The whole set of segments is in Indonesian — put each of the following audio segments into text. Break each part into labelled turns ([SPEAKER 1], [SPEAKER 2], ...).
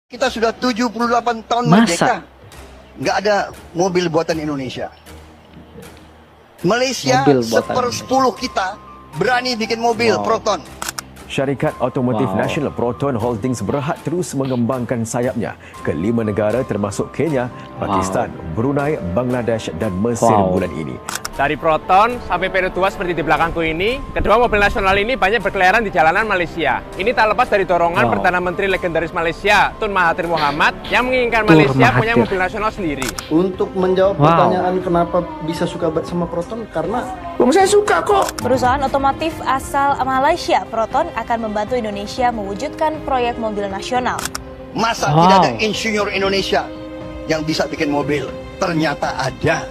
[SPEAKER 1] Kita sudah 78 tahun
[SPEAKER 2] Masa?
[SPEAKER 1] merdeka, nggak ada mobil buatan Indonesia. Malaysia
[SPEAKER 2] Mobil buatan
[SPEAKER 1] 1/10 kita berani bikin mobil Proton.
[SPEAKER 3] Syarikat Otomotif Nasional Proton Holdings berhad terus mengembangkan sayapnya ke 5 negara termasuk Kenya, Pakistan, Brunei, Bangladesh dan Mesir bulan ini.
[SPEAKER 4] Dari Proton sampai Peru 2 seperti di belakangku ini, kedua mobil nasional ini banyak berkeliaran di jalanan Malaysia. Ini tak lepas dari dorongan Perdana Menteri legendaris Malaysia, Tun Mahathir Mohamad, yang menginginkan Malaysia punya mobil nasional sendiri.
[SPEAKER 5] Untuk menjawab pertanyaan kenapa bisa suka banget sama Proton, karena
[SPEAKER 2] saya suka kok.
[SPEAKER 6] Perusahaan otomotif asal Malaysia, Proton, akan membantu Indonesia mewujudkan proyek mobil nasional.
[SPEAKER 1] Masa tidak ada insinyur Indonesia yang bisa bikin mobil? Ternyata ada.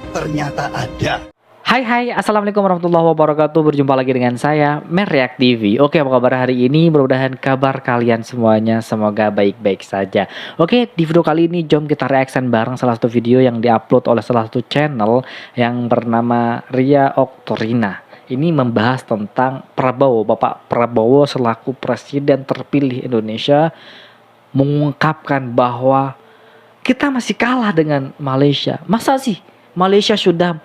[SPEAKER 1] Ternyata ada.
[SPEAKER 2] Hai, assalamualaikum warahmatullahi wabarakatuh. Berjumpa lagi dengan saya, Merreak TV. Oke, apa kabar hari ini? Mudah-mudahan kabar kalian semuanya semoga baik-baik saja. Oke, di video kali ini jom kita reaction bareng salah satu video yang diupload oleh salah satu channel yang bernama Ria Oktorina. Ini membahas tentang Prabowo, Bapak Prabowo selaku Presiden terpilih Indonesia mengungkapkan bahwa kita masih kalah dengan Malaysia. Masa sih? Malaysia sudah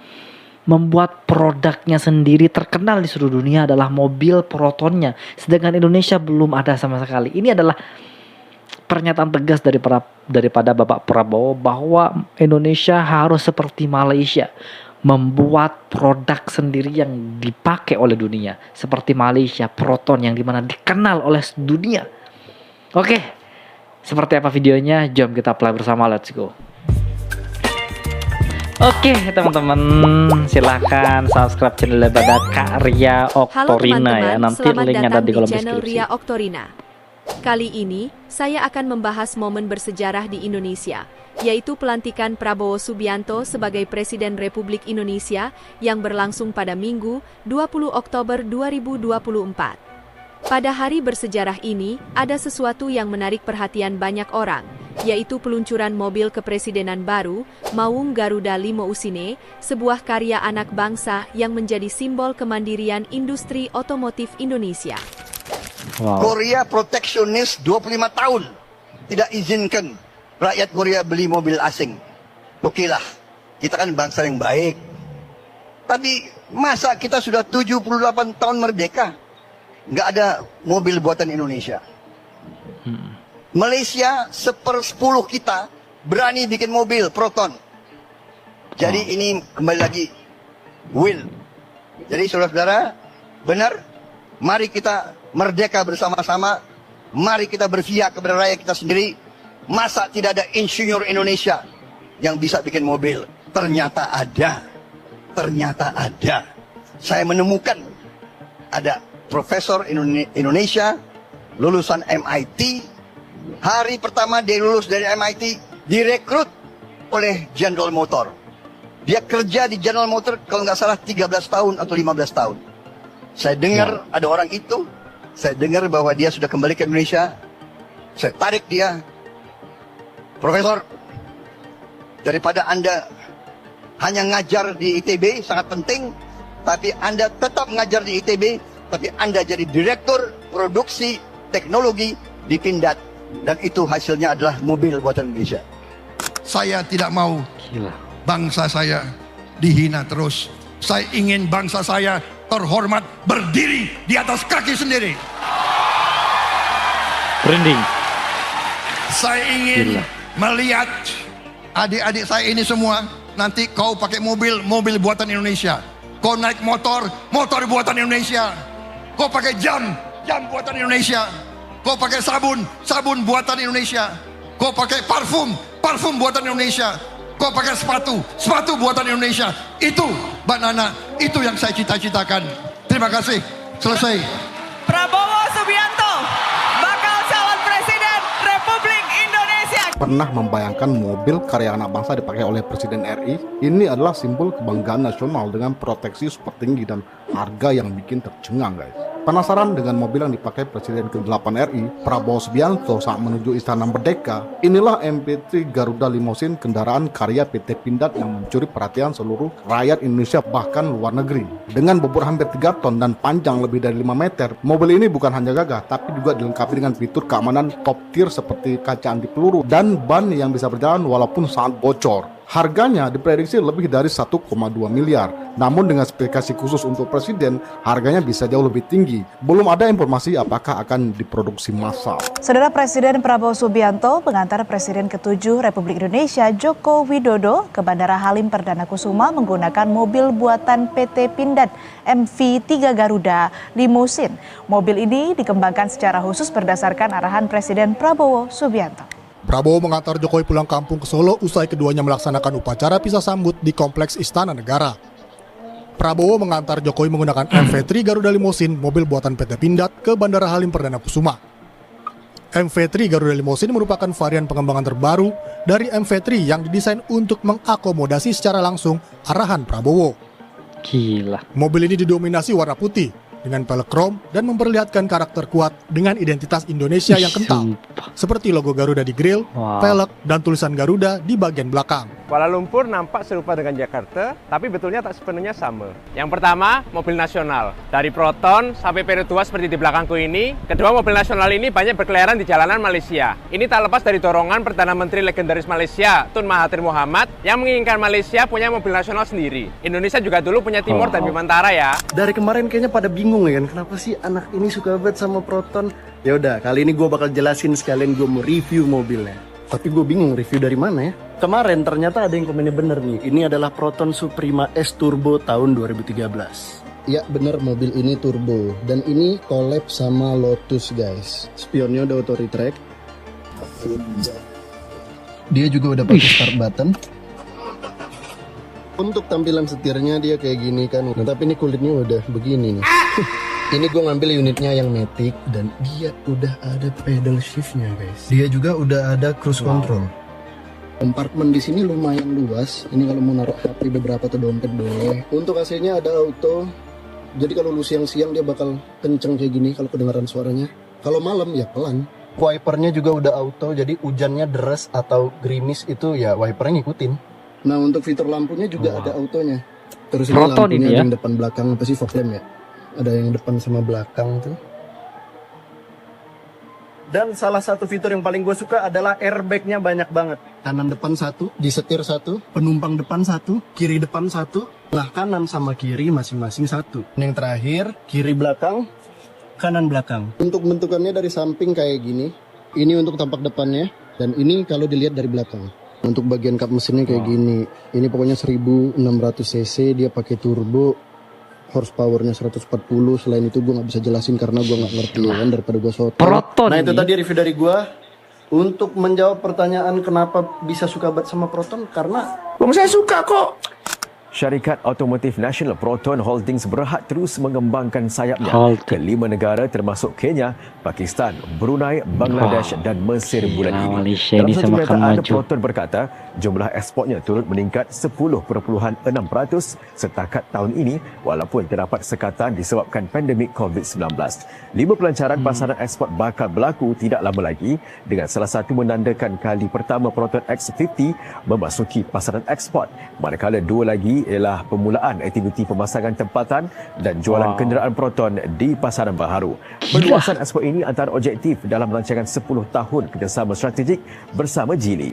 [SPEAKER 2] membuat produknya sendiri terkenal di seluruh dunia adalah mobil Protonnya, sedangkan Indonesia belum ada sama sekali. Ini adalah pernyataan tegas daripada Bapak Prabowo bahwa Indonesia harus seperti Malaysia, membuat produk sendiri yang dipakai oleh dunia, seperti Malaysia Proton yang dimana dikenal oleh dunia. Oke, seperti apa videonya? Jom kita play bersama, let's go. Oke teman-teman, silahkan subscribe channel pada Kak Ria Oktorina ya. Nanti linknya ada di kolom deskripsi.
[SPEAKER 7] Ria Oktorina. Kali ini saya akan membahas momen bersejarah di Indonesia, yaitu pelantikan Prabowo Subianto sebagai Presiden Republik Indonesia yang berlangsung pada Minggu 20 Oktober 2024. Pada hari bersejarah ini, ada sesuatu yang menarik perhatian banyak orang, yaitu peluncuran mobil kepresidenan baru, Maung Garuda Limousine, sebuah karya anak bangsa yang menjadi simbol kemandirian industri otomotif Indonesia.
[SPEAKER 1] Korea proteksionis 25 tahun. Tidak izinkan rakyat Korea beli mobil asing. Oke lah, kita kan bangsa yang baik. Tapi masa kita sudah 78 tahun merdeka, nggak ada mobil buatan Indonesia. Malaysia 1/10 kita berani bikin mobil Proton. Jadi ini kembali lagi will. Jadi saudara-saudara, benar, mari kita merdeka bersama-sama. Mari kita berpihak kepada rakyat kita sendiri. Masa tidak ada insinyur Indonesia yang bisa bikin mobil? Ternyata ada. Ternyata ada. Saya menemukan ada profesor Indonesia lulusan MIT. Hari pertama dia lulus dari MIT, direkrut oleh General Motor. Dia kerja di General Motor kalau nggak salah 13 tahun atau 15 tahun. Saya dengar ada orang itu, saya dengar bahwa dia sudah kembali ke Indonesia. Saya tarik dia, Profesor, daripada Anda hanya ngajar di ITB sangat penting, tapi Anda tetap ngajar di ITB, tapi Anda jadi direktur produksi teknologi di Pindad, dan itu hasilnya adalah mobil buatan Indonesia.
[SPEAKER 8] Saya tidak mau bangsa saya dihina terus. Saya ingin bangsa saya terhormat, berdiri di atas kaki sendiri.
[SPEAKER 2] Branding.
[SPEAKER 8] Saya ingin melihat adik-adik saya ini semua, nanti kau pakai mobil buatan Indonesia. Kau naik motor buatan Indonesia. Kau pakai jam buatan Indonesia. Kau pakai sabun buatan Indonesia. Kau pakai parfum buatan Indonesia. Kau pakai sepatu buatan Indonesia. Itu, Mbak Nana, itu yang saya cita-citakan. Terima kasih. Selesai.
[SPEAKER 9] Prabowo Subianto bakal calon Presiden Republik Indonesia.
[SPEAKER 10] Pernah membayangkan mobil karya anak bangsa dipakai oleh Presiden RI? Ini adalah simbol kebanggaan nasional dengan proteksi super tinggi dan harga yang bikin tercengang, guys. Penasaran dengan mobil yang dipakai Presiden ke-8 RI, Prabowo Subianto saat menuju Istana Merdeka? Inilah MP3 Garuda Limousine, kendaraan karya PT Pindad yang mencuri perhatian seluruh rakyat Indonesia bahkan luar negeri. Dengan bobot hampir 3 ton dan panjang lebih dari 5 meter, mobil ini bukan hanya gagah, tapi juga dilengkapi dengan fitur keamanan top tier seperti kaca anti peluru dan ban yang bisa berjalan walaupun sangat bocor. Harganya diprediksi lebih dari 1,2 miliar. Namun dengan spesifikasi khusus untuk presiden, harganya bisa jauh lebih tinggi. Belum ada informasi apakah akan diproduksi massal.
[SPEAKER 6] Saudara, Presiden Prabowo Subianto mengantar Presiden ke-7 Republik Indonesia Joko Widodo ke Bandara Halim Perdana Kusuma menggunakan mobil buatan PT Pindad MV3 Garuda Limousine. Mobil ini dikembangkan secara khusus berdasarkan arahan Presiden Prabowo Subianto.
[SPEAKER 11] Prabowo mengantar Jokowi pulang kampung ke Solo usai keduanya melaksanakan upacara pisah sambut di Kompleks Istana Negara. Prabowo mengantar Jokowi menggunakan MV3 Garuda Limousine, mobil buatan PT Pindad, ke Bandara Halim Perdana Kusuma. MV3 Garuda Limousine merupakan varian pengembangan terbaru dari MV3 yang didesain untuk mengakomodasi secara langsung arahan Prabowo.
[SPEAKER 2] Gila.
[SPEAKER 11] Mobil ini didominasi warna putih dengan pelek krom dan memperlihatkan karakter kuat dengan identitas Indonesia yang kental, seperti logo Garuda di grill, pelek, dan tulisan Garuda di bagian belakang.
[SPEAKER 4] Kuala Lumpur nampak serupa dengan Jakarta, tapi betulnya tak sepenuhnya sama. Yang pertama, mobil nasional. Dari Proton sampai Perutua seperti di belakangku ini, kedua mobil nasional ini banyak berkeliaran di jalanan Malaysia. Ini tak lepas dari dorongan Perdana Menteri legendaris Malaysia, Tun Mahathir Mohamad, yang menginginkan Malaysia punya mobil nasional sendiri. Indonesia juga dulu punya Timor dan Bimantara ya.
[SPEAKER 5] Dari kemarin kayaknya pada bingung ya kan, kenapa sih anak ini suka banget sama Proton? Ya udah, kali ini gue bakal jelasin sekalian gue mau review mobilnya. Tapi gue bingung review dari mana ya. Kemarin ternyata ada yang komennya bener nih. Ini adalah Proton Suprema S Turbo tahun 2013. Ya bener, mobil ini turbo. Dan ini collab sama Lotus guys. Spionnya udah auto retract. Dia juga udah pakai start button. Untuk tampilan setirnya dia kayak gini kan. Nah, tapi ini kulitnya udah begini nih. Ini gue ngambil unitnya yang Matic dan dia udah ada pedal shiftnya guys. Dia juga udah ada cruise control. Kompartemen di sini lumayan luas. Ini kalau mau naruh HP beberapa atau dompet boleh. Untuk AC-nya ada auto. Jadi kalau lu siang-siang dia bakal kenceng kayak gini kalau kedengaran suaranya. Kalau malam ya pelan. Wipernya juga udah auto. Jadi hujannya deras atau gerimis itu ya wipernya ngikutin. Nah untuk fitur lampunya juga ada autonya. Terus ini
[SPEAKER 2] Proton
[SPEAKER 5] lampunya
[SPEAKER 2] ini ya?
[SPEAKER 5] yang depan belakang apa sih, fog lamp ya? Ada yang depan sama belakang tuh. Dan salah satu fitur yang paling gue suka adalah airbagnya banyak banget. Kanan depan satu, di setir satu, penumpang depan satu, kiri depan satu, nah kanan sama kiri masing-masing satu. Yang terakhir, kiri belakang, kanan belakang. Untuk bentukannya dari samping kayak gini. Ini untuk tampak depannya, dan ini kalau dilihat dari belakang. Untuk bagian kap mesinnya kayak gini. Ini pokoknya 1600 cc, dia pakai turbo. Horsepowernya 140. Selain itu gue nggak bisa jelasin karena gue nggak ngerti kan, daripada gue soto.
[SPEAKER 2] Proton
[SPEAKER 5] Nah itu
[SPEAKER 2] ini.
[SPEAKER 5] tadi review dari gue. Untuk menjawab pertanyaan kenapa bisa suka banget sama Proton, karena saya suka kok.
[SPEAKER 3] Syarikat Otomotif Nasional Proton Holdings berhad terus mengembangkan sayapnya ke 5 negara termasuk Kenya, Pakistan, Brunei, Bangladesh dan Mesir bulan ini.
[SPEAKER 2] Malaysia
[SPEAKER 3] Dalam
[SPEAKER 2] ini
[SPEAKER 3] satu
[SPEAKER 2] semakin
[SPEAKER 3] pernyataan,
[SPEAKER 2] maju.
[SPEAKER 3] Proton berkata jumlah ekspornya turut meningkat 10.6% setakat tahun ini walaupun terdapat sekatan disebabkan pandemik COVID-19. 5 pelancaran pasaran ekspor bakal berlaku tidak lama lagi dengan salah satu menandakan kali pertama Proton X50 memasuki pasaran ekspor, manakala 2 lagi ialah permulaan aktiviti pemasangan tempatan dan jualan kenderaan Proton di pasaran baharu. Perluasan ekspor ini antara objektif dalam rancangan 10 tahun kerjasama strategik bersama Geely.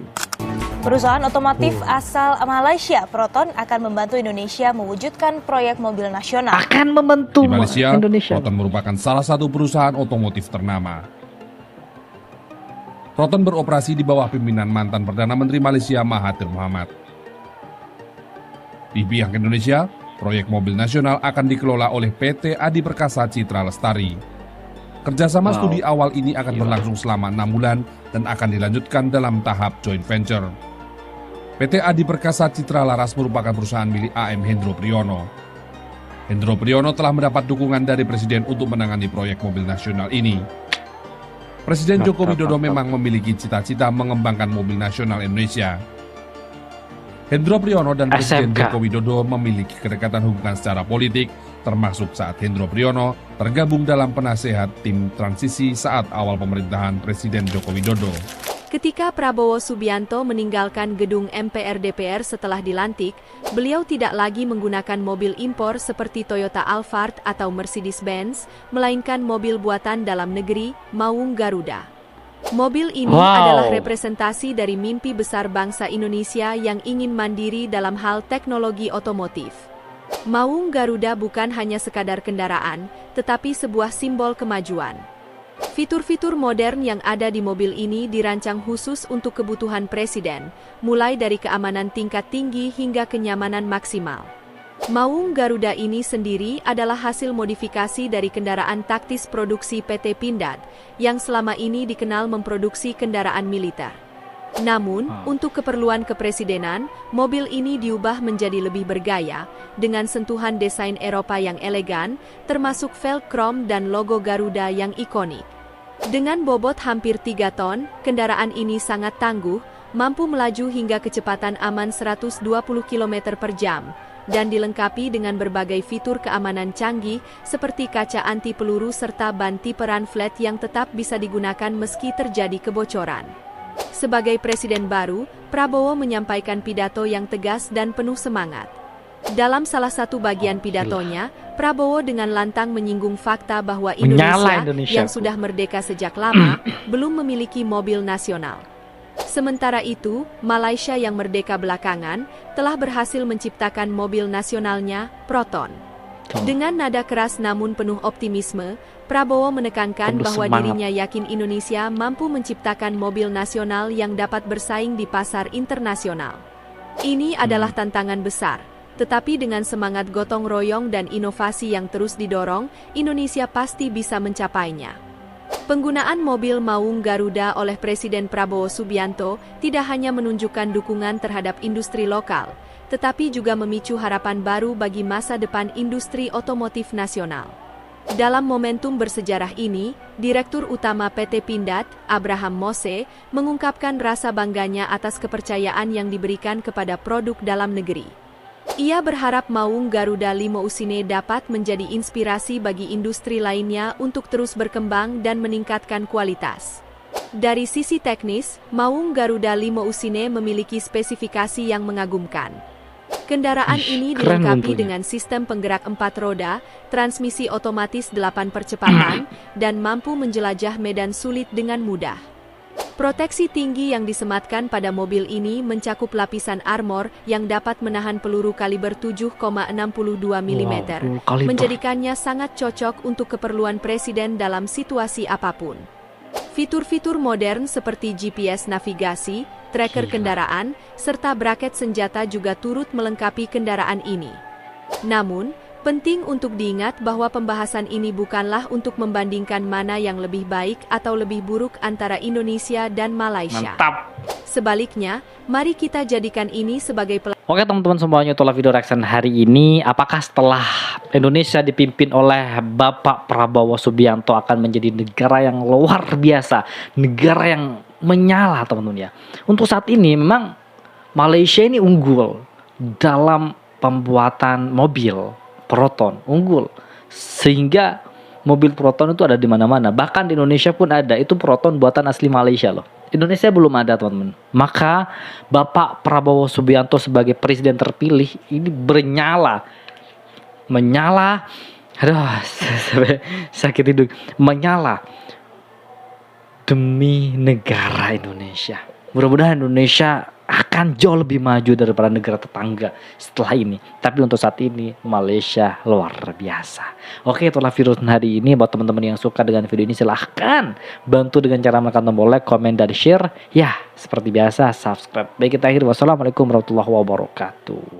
[SPEAKER 6] Perusahaan otomotif asal Malaysia, Proton, akan membantu Indonesia mewujudkan proyek mobil nasional.
[SPEAKER 2] Akan membantu
[SPEAKER 12] Di Malaysia,
[SPEAKER 2] Indonesia.
[SPEAKER 12] Proton merupakan salah satu perusahaan otomotif ternama. Proton beroperasi di bawah pimpinan mantan Perdana Menteri Malaysia Mahathir Mohamad. Di pihak Indonesia, proyek mobil nasional akan dikelola oleh PT Adi Perkasa Citra Lestari. Kerjasama studi awal ini akan berlangsung selama 6 bulan dan akan dilanjutkan dalam tahap joint venture. PT Adi Perkasa Citra Laras merupakan perusahaan milik AM Hendro Priyono. Hendro Priyono telah mendapat dukungan dari Presiden untuk menangani proyek mobil nasional ini. Presiden Joko Widodo memang memiliki cita-cita mengembangkan mobil nasional Indonesia. Hendro Priyono dan Presiden
[SPEAKER 2] SMK.
[SPEAKER 12] Joko Widodo memiliki kedekatan hubungan secara politik termasuk saat Hendro Priyono tergabung dalam penasehat tim transisi saat awal pemerintahan Presiden Joko Widodo.
[SPEAKER 7] Ketika Prabowo Subianto meninggalkan gedung MPR DPR setelah dilantik, beliau tidak lagi menggunakan mobil impor seperti Toyota Alphard atau Mercedes-Benz, melainkan mobil buatan dalam negeri, Maung Garuda. Mobil ini adalah representasi dari mimpi besar bangsa Indonesia yang ingin mandiri dalam hal teknologi otomotif. Maung Garuda bukan hanya sekadar kendaraan, tetapi sebuah simbol kemajuan. Fitur-fitur modern yang ada di mobil ini dirancang khusus untuk kebutuhan presiden, mulai dari keamanan tingkat tinggi hingga kenyamanan maksimal. Maung Garuda ini sendiri adalah hasil modifikasi dari kendaraan taktis produksi PT Pindad, yang selama ini dikenal memproduksi kendaraan militer. Namun, untuk keperluan kepresidenan, mobil ini diubah menjadi lebih bergaya, dengan sentuhan desain Eropa yang elegan, termasuk velg krom dan logo Garuda yang ikonik. Dengan bobot hampir 3 ton, kendaraan ini sangat tangguh, mampu melaju hingga kecepatan aman 120 km per jam, dan dilengkapi dengan berbagai fitur keamanan canggih seperti kaca anti peluru serta ban tiperan flat yang tetap bisa digunakan meski terjadi kebocoran. Sebagai presiden baru, Prabowo menyampaikan pidato yang tegas dan penuh semangat. Dalam salah satu bagian pidatonya, Prabowo dengan lantang menyinggung fakta bahwa Indonesia yang sudah merdeka sejak lama belum memiliki mobil nasional. Sementara itu, Malaysia yang merdeka belakangan telah berhasil menciptakan mobil nasionalnya, Proton. Dengan nada keras namun penuh optimisme, Prabowo menekankan bahwa dirinya yakin Indonesia mampu menciptakan mobil nasional yang dapat bersaing di pasar internasional. Ini adalah tantangan besar, tetapi dengan semangat gotong royong dan inovasi yang terus didorong, Indonesia pasti bisa mencapainya. Penggunaan mobil Maung Garuda oleh Presiden Prabowo Subianto tidak hanya menunjukkan dukungan terhadap industri lokal, tetapi juga memicu harapan baru bagi masa depan industri otomotif nasional. Dalam momentum bersejarah ini, Direktur Utama PT Pindad, Abraham Mose, mengungkapkan rasa bangganya atas kepercayaan yang diberikan kepada produk dalam negeri. Ia berharap Maung Garuda Limousine dapat menjadi inspirasi bagi industri lainnya untuk terus berkembang dan meningkatkan kualitas. Dari sisi teknis, Maung Garuda Limousine memiliki spesifikasi yang mengagumkan. Kendaraan ini dilengkapi dengan sistem penggerak 4 roda, transmisi otomatis 8 percepatan, dan mampu menjelajah medan sulit dengan mudah. Proteksi tinggi yang disematkan pada mobil ini mencakup lapisan armor yang dapat menahan peluru kaliber 7,62 mm, menjadikannya sangat cocok untuk keperluan presiden dalam situasi apapun. Fitur-fitur modern seperti GPS navigasi, tracker kendaraan, serta braket senjata juga turut melengkapi kendaraan ini. Namun, penting untuk diingat bahwa pembahasan ini bukanlah untuk membandingkan mana yang lebih baik atau lebih buruk antara Indonesia dan Malaysia.
[SPEAKER 2] Mantap.
[SPEAKER 7] Sebaliknya, mari kita jadikan ini sebagai
[SPEAKER 2] Oke teman-teman semuanya, itulah video reaction hari ini. Apakah setelah Indonesia dipimpin oleh Bapak Prabowo Subianto akan menjadi negara yang luar biasa, negara yang menyala teman-teman ya. Untuk saat ini memang Malaysia ini unggul dalam pembuatan mobil Proton, unggul. Sehingga mobil Proton itu ada di mana-mana. Bahkan di Indonesia pun ada, itu Proton buatan asli Malaysia loh. Indonesia belum ada teman-teman. Maka Bapak Prabowo Subianto sebagai presiden terpilih ini menyala, aduh sakit hidung, menyala demi negara Indonesia. Mudah-mudahan Indonesia akan jauh lebih maju daripada negara tetangga setelah ini. Tapi untuk saat ini Malaysia luar biasa. Oke, itulah video hari ini. Buat teman-teman yang suka dengan video ini silahkan bantu dengan cara menekan tombol like, komen, dan share. Ya, seperti biasa subscribe. Baik, kita akhiri. Wassalamualaikum warahmatullahi wabarakatuh.